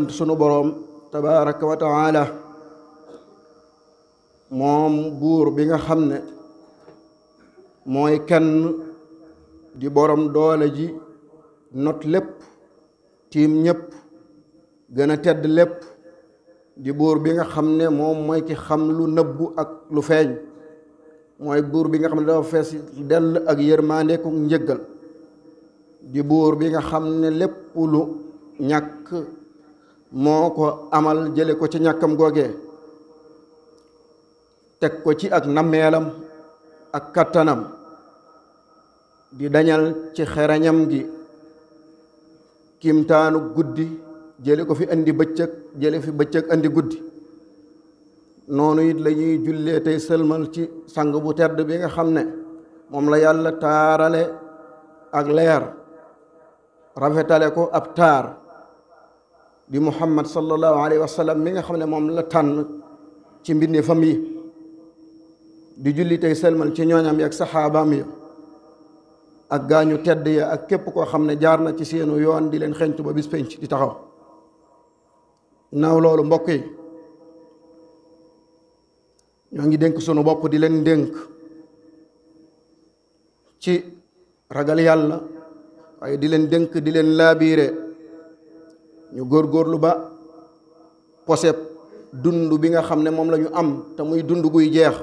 sunu boroom tabaraka wa taala moom buur bi nga xam ne mooy kenn di boroom doole ji not lépp tiim ñépp gën a tedd lépp di buur bi nga xam ne moom mooy ki xam lu nëbbu ak lu feeñ mooy buur bi nga xam ne dafa fees dell ak yërmande ku njëggal di buur bi nga xam ne lépp lu ñàkk moo ko amal jële ko ci ñàkkam googee teg ko ci ak nammeelam ak kattanam di dañal ci xerañam gi kimtaanu guddi jële ko fi indi bëccëg jële fi bëccëg indi guddi noonu it la ñuy jullee tey sëlmal ci sang bu tedd bi nga xam ne moom la yàlla taarale ak leer rafetale ko ab taar di muhammad sallallahu alayhi wa sallam mi nga xam ne moom la tànn ci mbindi fam yi di julli tey sëlmal ci ñooñam yi ak saxaabaam yi ak gaañu tedd ya ak képp koo xam ne jaar na ci seenu yoon di leen xeñtu ba bis penc di taxaw naaw loolu mbokk yi ñoo ngi dénk sunu bopp di leen dénk ci ragal yàlla waaye di leen dénk di leen laabiire ñu góorgóorlu ba poseb dund bi nga xam ne moom la ñu am te muy dund guy jeex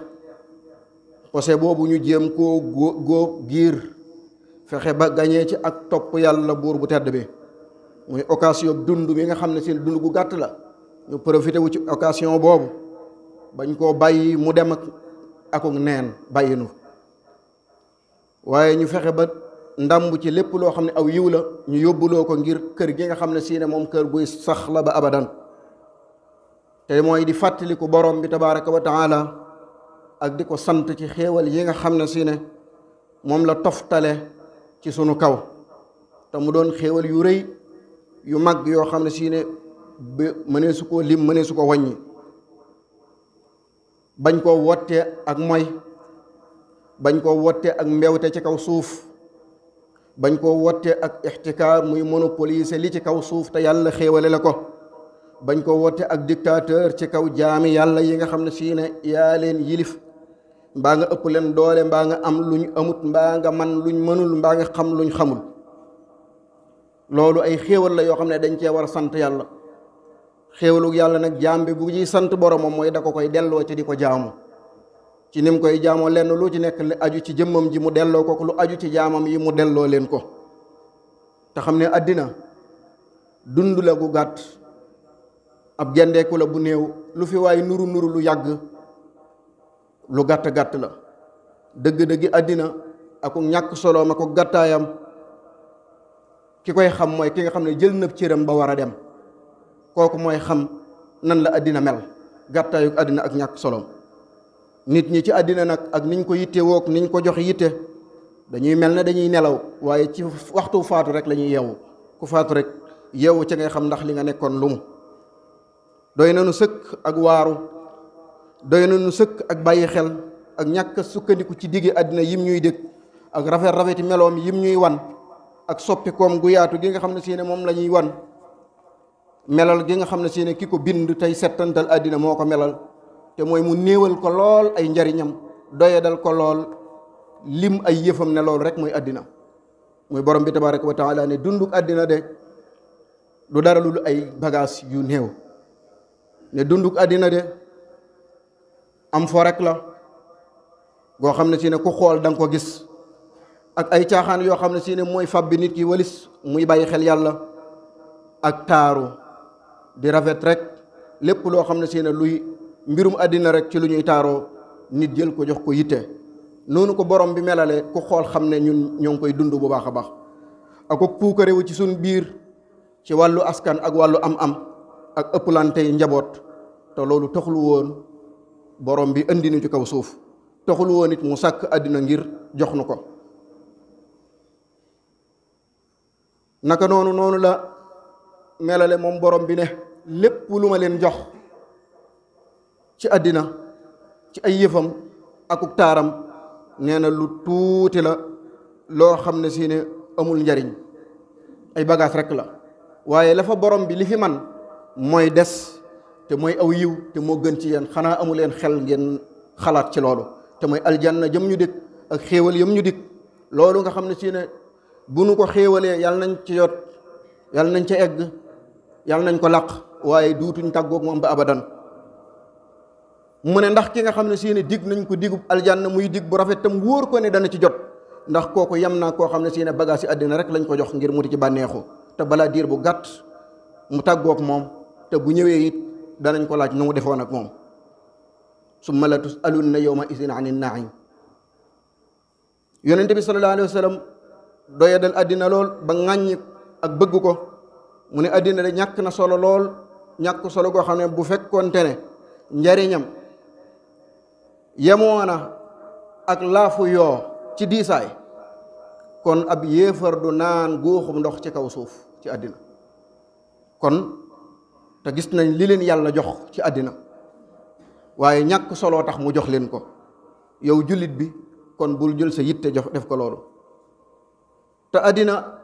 posé boobu ñu jéem koo góob giir fexe ba gañee ci ak topp yàlla buur bu tedd bi muy occasion dund bi nga xam ne seen dund gu gàtt la ñu profité wu ci occasion boobu bañ koo bàyyi mu dem ak neen bàyyi nu waaye ñu fexe ba ndàmb ci lépp loo xam ne aw yiw la ñu yóbbuloo ko ngir kër gi nga xam ne si ne moom kër guy sax la ba abadan te mooy di fàttaliku borom bi tabaraka wa taala ak di ko sant ci xéewal yi nga xam ne si ne moom la toftale ci sunu kaw te mu doon xéewal yu rëy yu mag yoo xam ne si ne mënee su koo lim mënee su ko wàññi bañ koo wotte ak moy bañ koo wotte ak mbewte ci kaw suuf bañ koo wotte ak ixtikaar muy monopoliser li ci kaw suuf te yàlla xéewale la ko bañ koo wotte ak dictateur ci kaw jaami yàlla yi nga xam ne sii ne yaa leen yilif mbaa nga ëpp leen doole mbaa nga am luñ amut mbaa nga man luñ mënul mbaa nga xam luñ xamul loolu ay xéewal la yoo xam ne dañ cee war a sant yàlla xéewalu yàlla nag jaam bi bu ñuy sant boromam mooy da ko koy delloo ci di ko jaamu ci nim koy jaamoo lenn lu ci nekk li aju ci jëmmam ji mu delloo ko lu aju ci jaamam yi mu delloo leen ko te xam ne àddina dund la gu gàtt ab gendeeku la bu néew lu fi waay nuru nuru lu yàgg lu gàtt la dëgg-dëggi àddina aku ñàkk soloom ako gàttaayam ki koy xam mooy ki nga xam ne jël na cëram ba war a dem kooku mooy xam nan la àddina mel gàttaayu àddina ak ñàkk soloom nit ñi ci àddina nag ak niñ ko yitte wook niñ ko jox yitte dañuy mel ne dañuy nelaw waaye ci waxtu faatu rek la ñuy yeewu ku faatu rek yeewu ci ngay xam ndax li nga nekkoon lu mu doy na nu sëkk ak waaru doy na nu sëkk ak bàyyi xel ak ñàkk sukkandiku ci diggi àddina yim ñuy dégg ak rafeti meloom yim ñuy wan ak soppikoom gu yaatu gi nga xam ne si ne moom la ñuy wan melal gi nga xam ne si ne ki ko bind tey settantal àddina moo ko melal te mooy mu néewal ko lool ay njariñam doyadal ko lool lim ay yëfam ne loolu rek mooy àddina muy borom bi tabaraka wa taala ne dunduk àddina de du dara lu ay bagage yu néew ne dunduk àddina de am fo rek la goo xam ne si ne ku xool da nga ko gis ak ay caaxaan yoo xam ne si ne mooy fabbi nit ki walis muy bàyyi xel yàlla ak taaru di rafet rek lépp loo xam ne si ne luy mbirum àddina rek ci lu ñuy taaroo nit jël ko jox ko yitte noonu ko borom bi melale ku xool xam ne ñun ñoo ngi koy dund bu baax a baax ak ko puukarewu ci suñ biir ci wàllu askan ak wàllu am-am ak ëpplante yi njaboot te loolu taxul woon borom bi indi nu ci kaw suuf taxul woon it mu sàkk àddina ngir jox nu ko naka noonu la melale moom borom bi ne lépp lu ma leen jox ci àddina ci ay yëfam akuk taaram nee na lu tuuti la loo xam ne si ne amul njariñ ay bagage rek la waaye la fa borom bi li fi man mooy des te mooy aw yiw te moo gën ci yéen, xanaa amu leen xel ngeen xalaat ci loolu te mooy aljanna jëm ñu dig ak xéewal yëm ñu dig. loolu nga xam ne si ne bu nu ko xéewalee yàlla nañ ci yot, yàlla nañ ca egg, yàlla nañ ko làq, waaye duutuñ tàggoog moom ba abadan. mu ne ndax ki nga xam ne si ne dig nañ ko digub aljanna muy dig bu rafet tam wóor ko ne dana ci jot, ndax kooku yem naa koo xam ne si ne bagage si àddina rek lañ ko jox ngir mu ci bànneexu te balaa diir bu gàtt mu tàggoog moom, te bu ñëwee it danañ ko laaj nu mu defoon ak moom. summa la tusalunna yawma idin anin naim. yonente bi sallallahu alayhi wa sallam doyadal àddina lool ba ŋàññi ak bëgg ko. mu ne àddina de ñàkk na solo lool, ñàkk solo goo xam ne bu fekkoonte ne njariñam yemoona ak laafu yoo ci diisaay, kon ab yéefar du naan góoxum ndox ci kaw suuf ci àddina. kon te gis nañ li leen yàlla jox ci àddina, waaye ñàkk soloo tax mu jox leen ko. yow jullit bi kon bul jël sa yitte jox def ko loolu. te àddina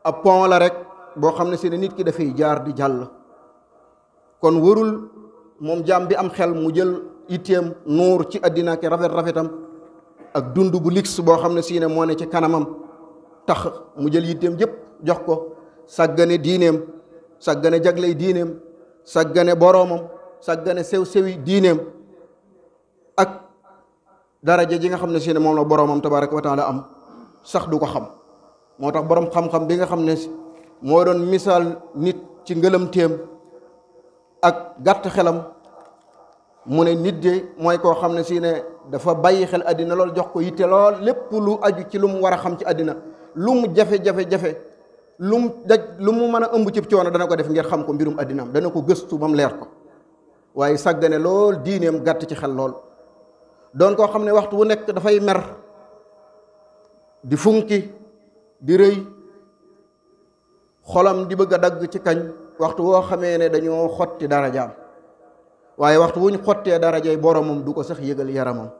ab pont la rek boo xam ne si ne nit ki dafay jaar di jàll. kon warul moom jaam bi am xel mu jël itteem nuur ci àddina ki rafetam ak dund bu lix boo xam ne si ne moo ne ci kanamam tax mu jël yitteem yëpp jox ko, sàggane diineem, sàggane jagley diineem, sàggane boroomam, sàggane sew-sewi diineem ak daraja ji nga xam ne si ne moom la boroomam tabaraka wa taala am sax du ko xam. moo tax boroom xam-xam bi nga xam ne moo doon misaal nit ci ngëlamteem ak gàtt xelam, mu ne nit de mooy koo xam ne si ne dafa bàyyi xel àddina lool, jox ko yitte lool, lépp lu aju ci lu mu war a xam ci àddina, lu mu jafe-jafe-jafe, lu mu daj, lu mu mën a ëmb ci coono dana ko def ngir xam ko mbirum àddinaam, dana ko gëstu ba mu leer ko. waaye sàggane lool diineem, gàtt ci xel lool, doon koo xam ne waxtu wu nekk dafay mer, di funki, di rëy, xolam di bëgg a dagg ci kañ waxtu woo xamee ne dañoo xotti darajaam. waaye waxtu wuñ xottee darajay boromam du ko sax yëgal yaramam.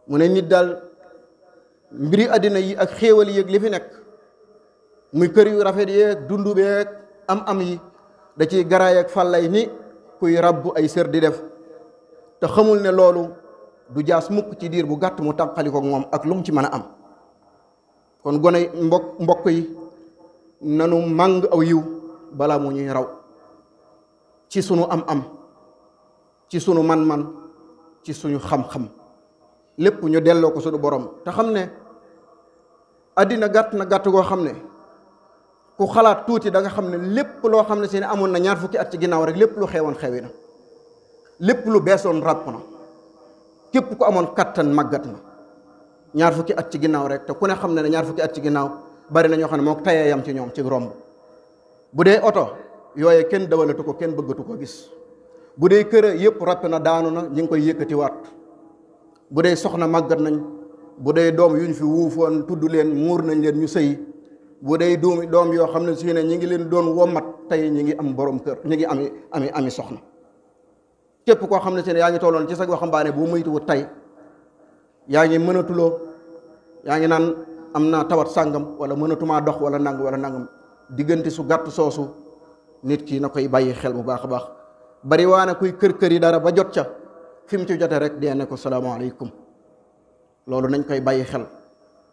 mu ne nit daal mbiri àddina yi ak xéewal yi ak li fi nekk, muy kër yu rafet yeeg dundu beeg am yi, da ciy garaay ak fàllay ni kuy rabbu ay sër di def, te xamul ne loolu du jaas mukk ci diir bu gàtt mu tànqali ko moom ak lu mu ci mën a am. kon gone mbokk yi nanu màng aw yiw balaa mu ñuy raw ci sunu am ci sunu man-man, ci suñu xam-xam, lépp ñu delloo ko sunu borom. te xam ne àddina gàtt na gàtt goo xam ne ku xalaat tuuti da nga xam ne lépp loo xam ne si ne amoon na 20 fukki at ci ginnaaw rek lépp lu xewoon xewi na, lépp lu beesoon ràpp na, képp ku amoon kattan màggat na 20 fukki at ci ginnaaw rek. te ku ne xam ne 20 fukki at ci ginnaaw bari na ñoo xam ne moo tayee yam ci ñoom ci romb. bu dee oto yooye kenn dawalatu ko, kenn bëggatu ko gis. bu dee kër yëpp rapp na, daanu na, ñi ngi koy yëkkati waat. bu dee soxna màggat nañ, bu dee doom yuñ fi wuufoon tudd leen muur nañ leen ñu sëy, bu dee doom yoo xam ne si ne ñi ngi leen doon womat tey ñi ngi am borom kër, ñi ngi ami soxna. képp koo xam ne si ne yaa ngi tolloon ci sa waxambaane bu muytuwut tey yaa ngi mënatuloo, yaa ngi naan am naa tawat sàngam wala mënatumaa dox wala nangam, diggante su gàtt soosu nit ki na koy bàyyi xel bu baax a baax. bari waana kuy kër yi dara ba jot ca fi mu ci jote rek dee ne ko salaamaaleykum. loolu nañ koy bàyyi xel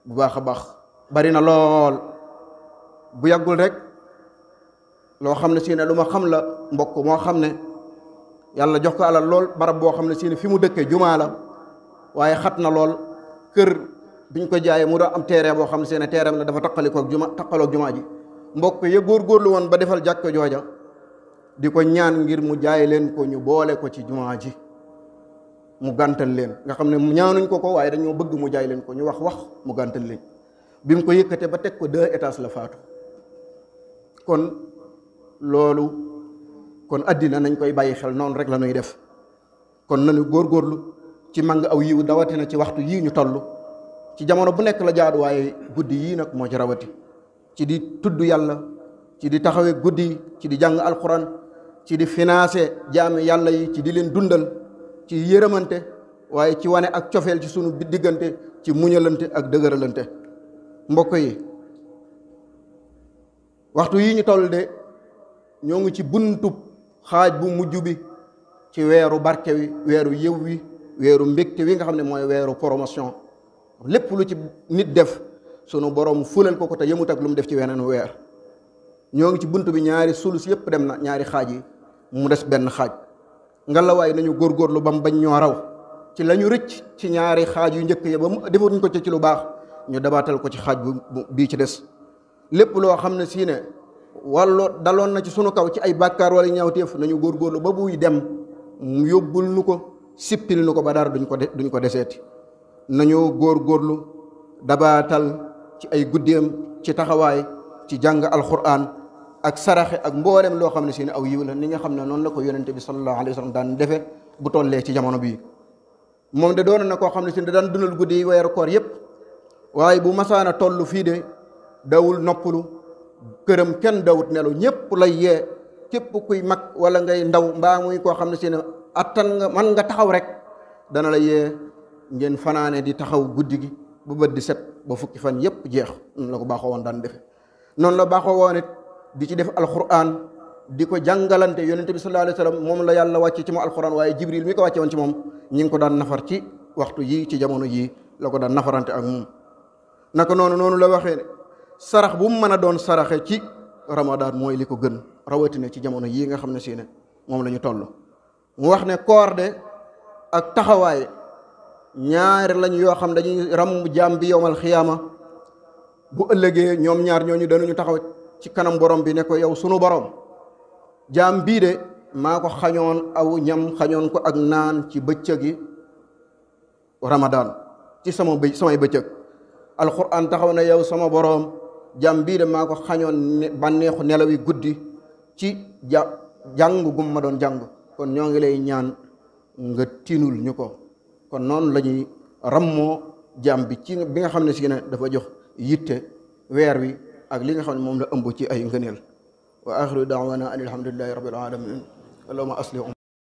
bu baax a baax. bari na lool bu yàggul rek loo xam ne si ne lu ma xam la, mbokk moo xam ne yàlla jox ko alal lool, barab boo xam ne si ne fi mu dëkkee jumaa la, waaye xat na lool. kër biñ ko jaayee mu doon am terrain boo xam ne si ne terrain la dafa taqalikoog jumaa ji. mbokk ya góorgóorlu woon ba defal jàkka jooja di ko ñaan ngir mu jaay leen ko, ñu boole ko ci jumaa ji, mu gàntal leen. nga xam ne ñaanuñ ko waaye dañoo bëgg mu jaay leen ko, ñu wax mu gàntal leen. bi mu ko yëkkatee ba teg ko 2 étages la faatu. kon loolu kon àddina nañ koy bàyyi xel, noonu rek la ñuy def. kon nañu góorgóorlu ci màng aw yiw, dawatina ci waxtu yii ñu toll. ci jamono bu nekk la jaadu, waaye guddi yii nag moo ci rawati, ci di tudd yàlla, ci di taxawee guddi, ci di jàng alquran, ci di financé jaami yàlla yi, ci di leen dundal, ci yërëmante, waaye ci wane ak cofeel ci sunu diggante, ci muñalante ak dëgëralante. mbokk yi waxtu yi ñu toll de ñoo ngi ci buntub xaaj bu mujj bi ci weeru barke wi weeru yëw wi weeru mbégte wi nga xam ne mooy weeru promotion lépp lu ci nit def sunu borom fulal ko te yëmut ak lu mu def ci weneen weer ñoo ngi ci bunt bi ñaari sulus yëpp dem na ñaari xaaj yi mu des benn xaaj ngalawaay nañu góorgóorlu ba mu bañ ñoo raw ci la ñu rëcc ci ñaari xaaj yu njëkk ya ba mu defuñ ko ci lu baax ñu dabaatal ko ci xaaj bu bii ci des lépp loo xam ne si ne wàllu daloon na ci sunu kaw ci ay bàkkaar wala ñaawteef nañu góorgóorlu ba buy dem mu yóbbul nu ko sippil nu ko ba dara duñ ko deseeti nañu góorgóorlu dabaatal ci ay guddeem ci taxawaay ci jàng alquran ak saraxe ak mboolem loo xam ne si ne aw yiw la ni nga xam ne noonu la ko yonente bi sallallahu alayhi wa sallam daan defe bu tollee ci jamono bii moom de doon na koo xam ne si ne daan dundal guddi yi weeru koor yépp waaye bu masaana toll fii de dawul noppalu këram kenn dawut nelaw ñépp lay yee képp kuy mag wala ngay ndaw mbaa muy koo xam ne si ne attan nga man nga taxaw rek dana la yee ngeen fanaane di taxaw guddi gi bu bët di set ba fukki fan yépp jeex noonu la ko baaxoo woon daan defe noonu la baaxoo woon it di ci def alquran di ko jàngalante yonente bi sallallahu alayhi wa sallam moom la yàlla wàcce ci moom alquran waaye jibril mi ko wàcce woon ci moom ñi ngi ko daan nafar ci waxtu yii ci jamono yii la ko daan nafarante ak moom naka noonu la waxee ne sarax bu mu mën a doon saraxe ci ramadan mooy li ko gën rawatina ci jamono yii nga xam ne si ne moom la ñu toll mu wax ne koor de ak taxawaay ñaari lañ yoo xam dañuy ram jaam bi yowmal xiyaama bu ëllëgee ñoom ñaar ñooñu danañu taxaw ci kanam borom bi ne ko yow sunu borom jaam bii de maa ko xañoon aw ñam xañoon ko ak naan ci bëccëgi ramadan ci samay bëccëg alquran taxaw na yow sama borom jaam bii de maa ko xañoon bànneexu nelawi guddi ci jàng gum ma doon jàng kon ñoo ngi lay ñaan nga tinul ñu ko kon noonu la ñuy rammoo jaam bi ci bi nga xam ne si ne dafa jox yitte weer wi ak li nga xam ne moom la ëmb ci ay ngëneel wa axiru daawana an alhamdulillahi rabbil alamin allahumma aslih